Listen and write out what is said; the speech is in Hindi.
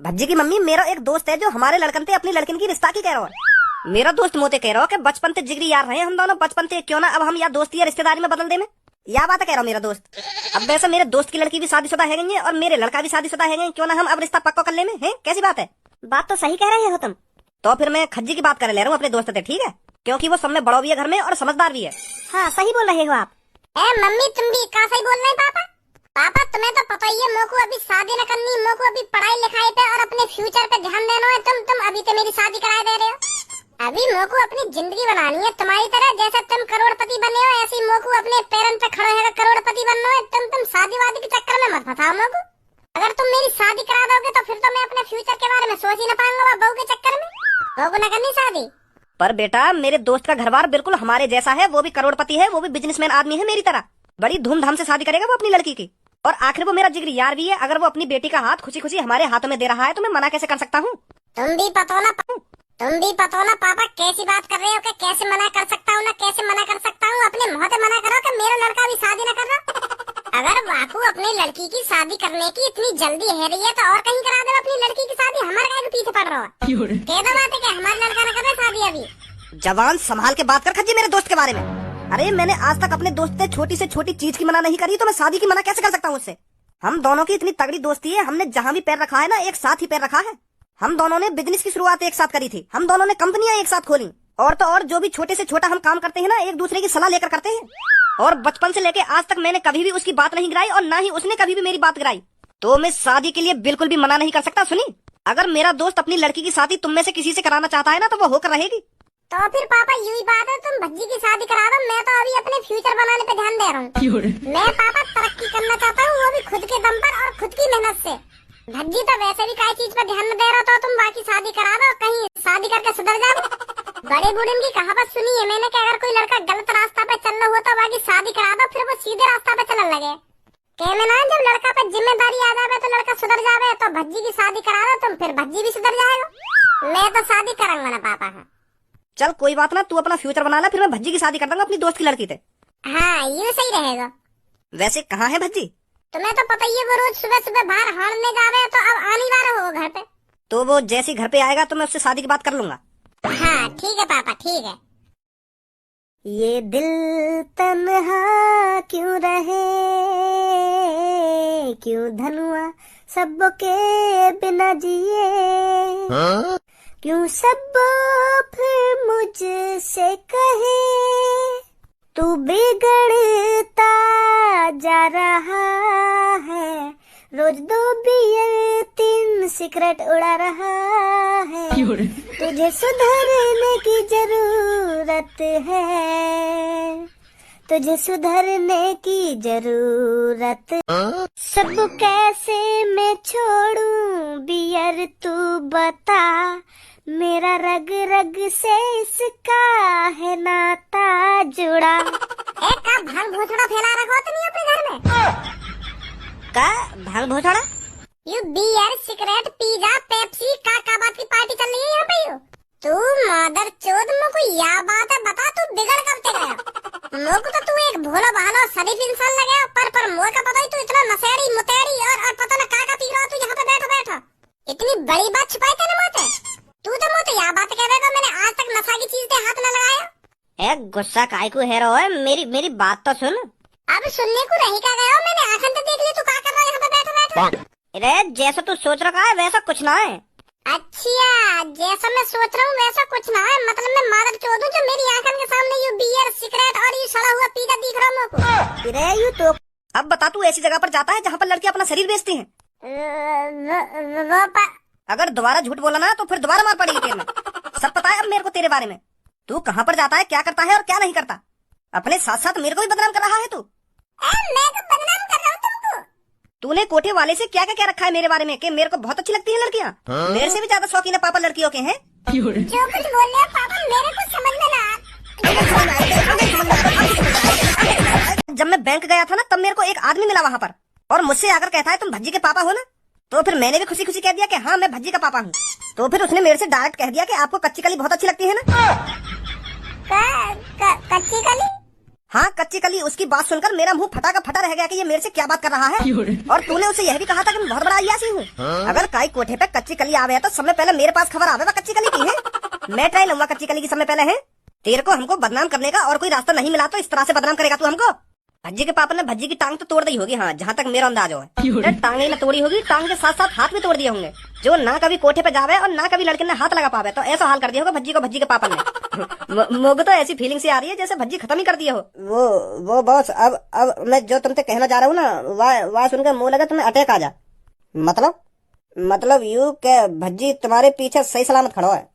भज्जी की मम्मी, मेरा एक दोस्त है जो हमारे लड़कन से अपनी लड़किन की रिश्ता की कह रहा है। मेरा दोस्त मोते कह रहा हो कि बचपन से जिगरी यार रहे हम दोनों, बचपन से क्यों ना अब हम या दोस्ती या रिश्तेदारी में बदल दे में। या बात कह रहा हूँ मेरा दोस्त। अब वैसे मेरे दोस्त की लड़की भी शादीशुदा है गई है और मेरे लड़का भी शादीशुदा है गए, क्यों ना हम अब रिश्ता पक्का कर ले में है। कैसी बात है? बात तो सही कह रहे हो तुम। तो फिर मैं खज्जी की बात कर ले रहा हूँ अपने दोस्त से, ठीक है? क्योंकि वो सब में बड़ा भी है घर में और समझदार भी है। हाँ सही बोल रहे हो आप। मम्मी तुम भी कहाँ सही बोल रहे हैं पापा? पापा तुम्हें तो पता ही है मोको अभी शादी न करनी, मोको अभी पढ़ाई लिखाई पे और अपने फ्यूचर पे ध्यान देना है। तुम अभी तो मेरी शादी करा दे रहे हो। अभी मोको अपनी जिंदगी बनानी है तुम्हारी तरह, जैसे तुम करोड़पति बने हो ऐसे मोको अपने पैरों पे खड़े होकर करोड़पति बनना है। तुम शादी वादी के चक्कर में मत फंसाओ मोको। अगर तुम मेरी शादी करा दोगे तो फिर तो मैं अपने फ्यूचर के बारे में सोच ही न पाऊंगा बहू के चक्कर में। बहू को न करनी शादी। पर बेटा मेरे दोस्त का घरबार बिल्कुल हमारे जैसा है, वो भी करोड़पति है, वो भी बिजनेसमैन आदमी है मेरी तरह। बड़ी धूमधाम से शादी करेगा वो अपनी लड़की की। और आखिर वो मेरा जिगरी यार भी है। अगर वो अपनी बेटी का हाथ खुशी खुशी हमारे हाथों में दे रहा है तो मैं मना कैसे कर सकता हूँ? तुम भी पतो ना पापा कैसी बात कर रहे हो कि कैसे मना कर सकता हूँ ना कैसे मना कर सकता हूँ। अपने मुँह से मना करो कि मेरा लड़का भी शादी न कर रहा। अगर वाकू अपनी लड़की की शादी करने की इतनी जल्दी है रही है तो और कहीं करा दो अपनी लड़की की शादी। हमारे काय के पीछे पड़ रहा है? कह दो बात है कि हमारा लड़का न कर रहा शादी अभी। जवान संभाल के बात कर खज्जी मेरे दोस्त के बारे में। अरे मैंने आज तक अपने दोस्त से छोटी से छोटी चीज की मना नहीं करी, तो मैं शादी की मना कैसे कर सकता हूँ उससे? हम दोनों की इतनी तगड़ी दोस्ती है, हमने जहाँ भी पैर रखा है ना एक साथ ही पैर रखा है। हम दोनों ने बिजनेस की शुरुआत एक साथ करी थी, हम दोनों ने कंपनियां एक साथ खोली। और तो और जो भी छोटे से छोटा हम काम करते हैं ना एक दूसरे की सलाह लेकर करते हैं। और बचपन से लेके आज तक मैंने कभी भी उसकी बात नहीं गिराई और ना ही उसने कभी भी मेरी बात गिराई। तो मैं शादी के लिए बिल्कुल भी मना नहीं कर सकता। सुनी, अगर मेरा दोस्त अपनी लड़की की शादी तुम में से किसी से कराना चाहता है ना तो वो होकर रहेगी। तो फिर पापा यही बात है, तुम भज्जी की शादी करा दो। मैं तो अभी अपने फ्यूचर बनाने पे ध्यान दे रहा हूँ। मैं पापा तरक्की करना चाहता हूँ, वो भी खुद के दम पर और खुद की मेहनत से। भज्जी तो वैसे भी कई चीज पर ध्यान न दे रहा, तो तुम बाकी शादी करा दो, कहीं शादी करके सुधर जाओ। बड़े बूढ़े की कहावत सुनी है मैंने कि अगर कोई लड़का गलत रास्ता पे चल रहा हो तो बाकी शादी करा दो, फिर वो सीधे रास्ता पे चलने लगे। कहने ना जब लड़का पे जिम्मेदारी आ जावे तो लड़का सुधर जावे। तो भज्जी की शादी करा दो तुम, फिर भज्जी भी सुधर जाएगा। मैं तो शादी करूंगा ना पापा। चल कोई बात ना, तू अपना फ्यूचर बना ला, फिर मैं भज्जी की शादी कर दूंगा अपनी दोस्त की लड़की से। हाँ ये सही रहेगा। वैसे कहाँ है भज्जी? तुम्हें तो पता ही है वो रोज सुबह सुबह बाहर हारने जावे, तो अब आने वाला हो घर पे। तो वो जैसे घर पे आएगा तो मैं उससे शादी की बात कर लूंगा। हाँ ठीक है पापा ठीक है। ये दिल तन्हा क्यों रहे, क्यों धनुआ सबके बिना जिए, क्यों सब फिर मुझसे कहे तू बिगड़ता जा रहा है, रोज 2 बियर 3 सिगरेट उड़ा रहा है, तुझे सुधरने की जरूरत है, तुझे सुधरने की जरूरत। सब कैसे मैं छोड़ूं बियर तू बता, मेरा रग रग से इसका है नाता जुड़ा। एक का भांग भोसड़ा फैला रखा तो नहीं अपने घर में? का भांग भोसड़ा? यू बियर सिगरेट पिज्जा पेप्सी का बात की पार्टी चल रही है यहाँ पे। यू तू मदर चोद मुझको यह बात है बता, तू बिगड़ कब से गया? मुझको तो तू एक भोला भाला शरीफ इंसान लगे, पर मोर का पता ही तू इतना नशेड़ी मुतेड़ी और पता ना का पी रहा तू यहाँ पे बैठा। इतनी बड़ी बात छुपाई तेने मुझसे? तू तो मुझे यह बात कहेगा मैंने आज तक नशा की चीज पे हाथ न लगाया। एक गुस्सा काय को है रो है, मेरी बात तो सुन। अब सुनने को रही का गया, मैंने आंखें तो देख ली तू क्या कर रहा है यहाँ पे बैठा। अरे जैसा तू सोच रखा है वैसा कुछ ना है। अच्छा जैसा मैं सोच रहा हूँ वैसा कुछ ना है, मतलब मैं मादर चोद हूँ जो मेरी आंखों के सामने ये बियर सिगरेट और ये सड़ा हुआ पिज्जा दिख रहा है मुझको। अरे यू तो अब बता, तू ऐसी जगह पर जाता है जहाँ पर लड़की अपना शरीर बेचती है? अगर दोबारा झूठ बोला ना तो फिर दोबारा मार पड़ेगी तेरे में। सब पता है अब मेरे को तेरे बारे में, तू कहाँ पर जाता है, क्या करता है और क्या नहीं करता। अपने साथ साथ मेरे को भी बदनाम कर रहा है तू। मैं तो बदनाम कर रहा हूँ तुमको? तूने कोठे वाले से क्या क्या रखा है मेरे बारे में कि मेरे को बहुत अच्छी लगती है लड़कियाँ? मेरे से भी ज्यादा शौकीन है पापा लड़कियों के हैं। जो कुछ बोल रहे पापा मेरे को समझ में ना। जब मैं बैंक गया था ना तब मेरे को एक आदमी मिला वहाँ पर और मुझसे आकर कहता है तुम भज्जी के पापा हो ना। तो फिर मैंने भी खुशी खुशी कह दिया कि हाँ मैं भज्जी का पापा हूँ। तो फिर उसने मेरे से डायरेक्ट कह दिया कि आपको कच्ची कली बहुत अच्छी लगती है ना। कच्ची कली? हाँ कच्ची कली उसकी बात सुनकर मेरा मुंह फटा का फटा रह गया कि ये मेरे से क्या बात कर रहा है। और तूने उसे यह भी कहा था कि मैं बहुत बड़ा अय्यासी हूँ। अगर काई कोठे पे कच्ची कली आवे तो समय पहले मेरे पास खबर आवे कच्ची कली की है। मैं ट्राई लूंगा कच्ची कली की समय पहले है। तेरे को हमको बदनाम करने का और कोई रास्ता नहीं मिला तो इस तरह से बदनाम करेगा तू हमको। भज्जी के पापा ने भज्जी की टांग तो तोड़ दी होगी, हाँ जहाँ तक मेरा अंदाज है। टांग ही न तोड़ी होगी, टांग के साथ साथ हाथ भी तोड़ दिए होंगे। जो ना कभी कोठे पे जावे और ना कभी लड़के ने हाथ लगा पावे तो ऐसा हाल कर दिया होगा भज्जी को भज्जी के पापा ने। मुझे तो ऐसी फीलिंग सी आ रही है जैसे भज्जी खत्म ही कर दिया हो। वो बॉस अब मैं जो तुमसे कहना चाह रहा हूँ ना वह सुनकर मुंह लगा तुम्हें अटैक आ जा। मतलब यू के भज्जी तुम्हारे पीछे सही सलामत खड़ा है।